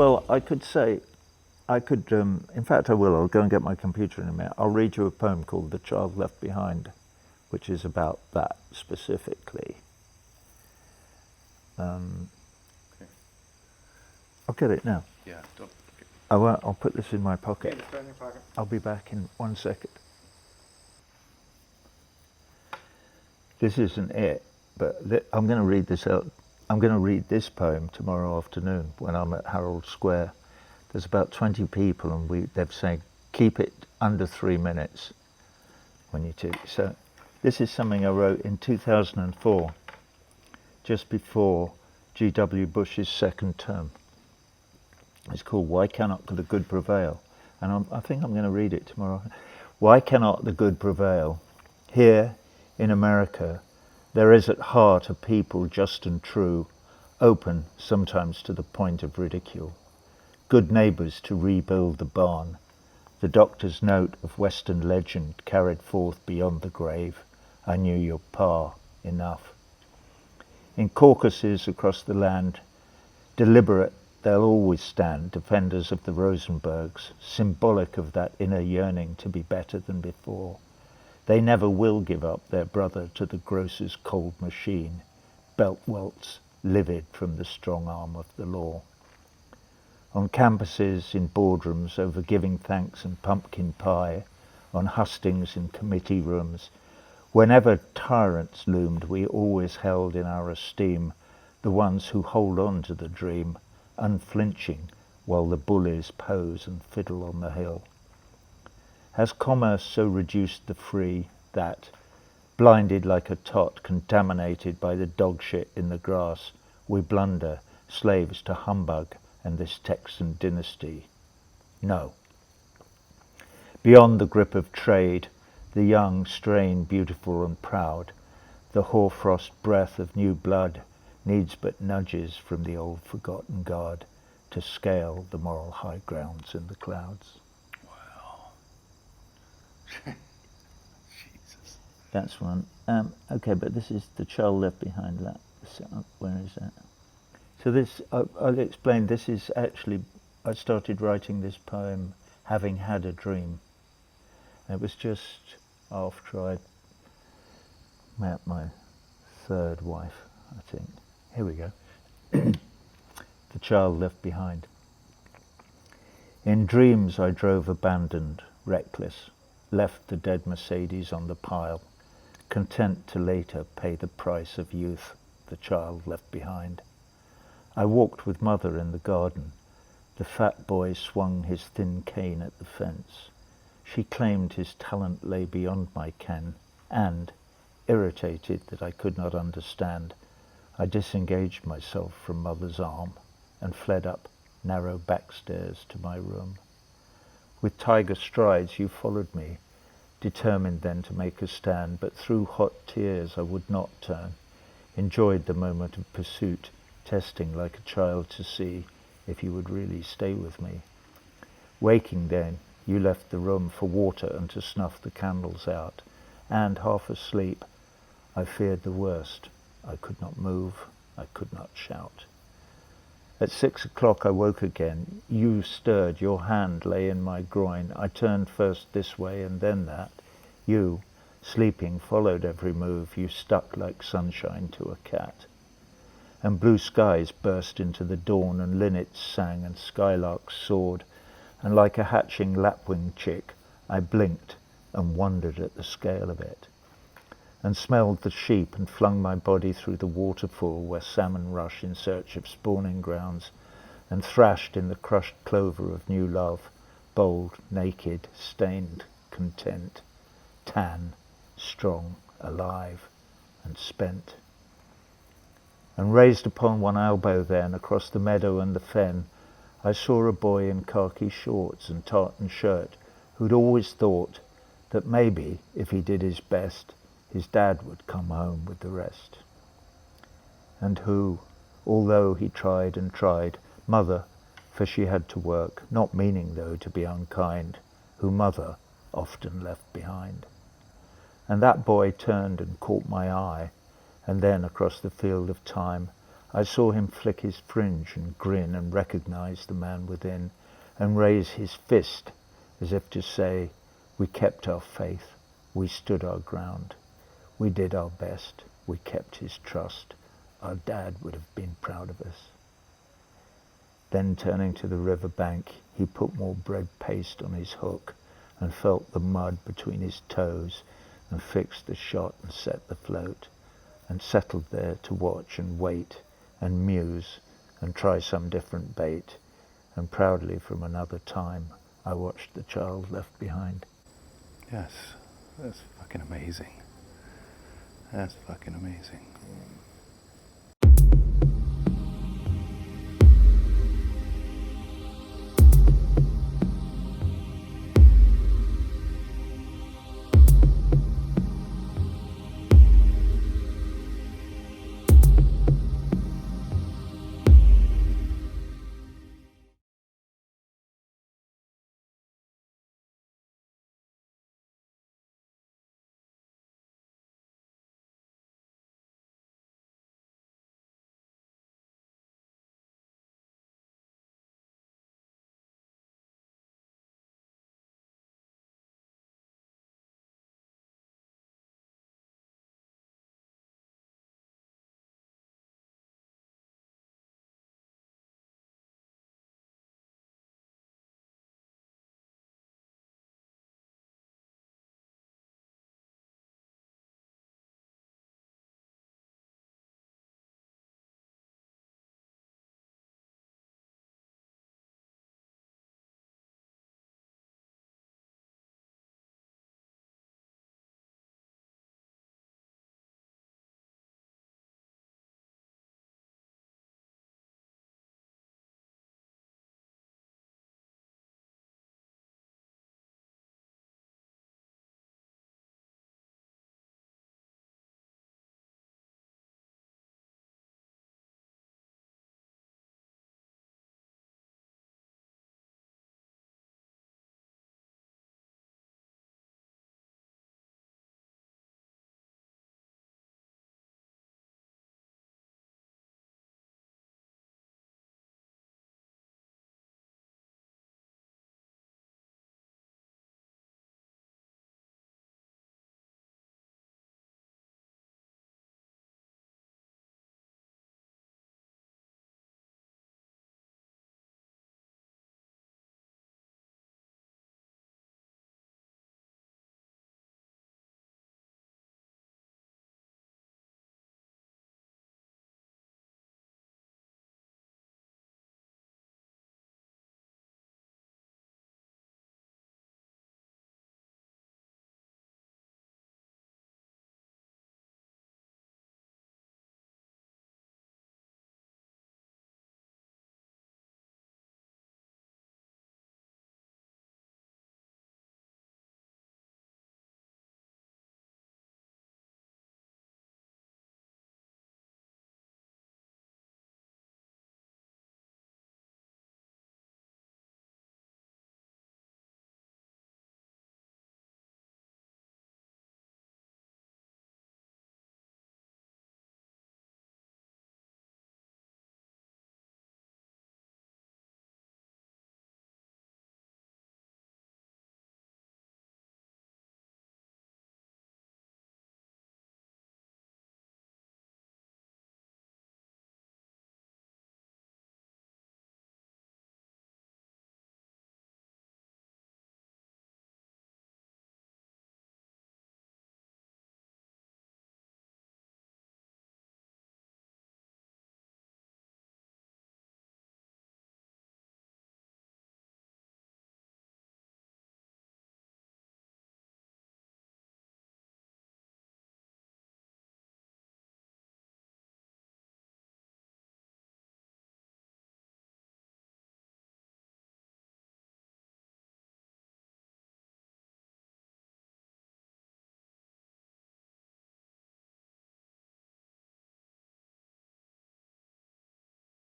Well, I could say, in fact I will, I'll go and get my computer in a minute. I'll read you a poem called The Child Left Behind, which is about that specifically. Okay. I'll get it now. Yeah, don't. I'll put this in my pocket. Okay, just throw it in your pocket. I'll be back in 1 second. This isn't it, but I'm going to read this out. I'm going to read this poem tomorrow afternoon when I'm at Harold Square. There's about 20 people, and they've said keep it under 3 minutes when you do. So this is something I wrote in 2004, just before G.W. Bush's second term. It's called Why Cannot the Good Prevail? And I think I'm going to read it tomorrow. Why cannot the good prevail? Here in America, there is at heart a people just and true, open sometimes to the point of ridicule. Good neighbours to rebuild the barn, the doctor's note of Western legend carried forth beyond the grave. I knew your pa enough. In caucuses across the land, deliberate, they'll always stand, defenders of the Rosenbergs, symbolic of that inner yearning to be better than before. They never will give up their brother to the grocer's cold machine, belt welts livid from the strong arm of the law. On campuses, in boardrooms, over giving thanks and pumpkin pie, on hustings in committee rooms, whenever tyrants loomed, we always held in our esteem the ones who hold on to the dream, unflinching, while the bullies pose and fiddle on the hill. Has commerce so reduced the free that, blinded like a tot, contaminated by the dog shit in the grass, we blunder, slaves to humbug and this Texan dynasty? No. Beyond the grip of trade, the young strain beautiful and proud, the hoarfrost breath of new blood needs but nudges from the old forgotten guard to scale the moral high grounds in the clouds. Wow. Jesus. That's one. Okay, but this is The Child Left Behind. Where is that? So this, I'll explain, this is actually, I started writing this poem having had a dream. It was just after I met my third wife, I think. Here we go. The Child Left Behind. In dreams I drove abandoned, reckless, left the dead Mercedes on the pile, content to later pay the price of youth, the child left behind. I walked with mother in the garden. The fat boy swung his thin cane at the fence. She claimed his talent lay beyond my ken, and, irritated that I could not understand, I disengaged myself from mother's arm and fled up narrow back stairs to my room. With tiger strides you followed me, determined then to make a stand, but through hot tears I would not turn, enjoyed the moment of pursuit, testing like a child to see if you would really stay with me. Waking then, you left the room for water and to snuff the candles out, and half asleep, I feared the worst. I could not move, I could not shout. At 6 o'clock I woke again. You stirred, your hand lay in my groin. I turned first this way and then that. You, sleeping, followed every move. You stuck like sunshine to a cat. And blue skies burst into the dawn, and linnets sang and skylarks soared, and like a hatching lapwing chick, I blinked and wondered at the scale of it, and smelled the sheep and flung my body through the waterfall where salmon rush in search of spawning grounds, and thrashed in the crushed clover of new love, bold, naked, stained, content, tan, strong, alive, and spent. And raised upon one elbow then, across the meadow and the fen, I saw a boy in khaki shorts and tartan shirt, who'd always thought that maybe, if he did his best, his dad would come home with the rest. And who, although he tried and tried, mother, for she had to work, not meaning though to be unkind, who mother often left behind. And that boy turned and caught my eye, and then across the field of time I saw him flick his fringe and grin and recognize the man within and raise his fist as if to say, we kept our faith, we stood our ground, we did our best, we kept his trust, our dad would have been proud of us. Then turning to the river bank, he put more bread paste on his hook and felt the mud between his toes and fixed the shot and set the float and settled there to watch and wait and muse and try some different bait, and proudly from another time I watched the child left behind. Yes, that's fucking amazing. That's fucking amazing.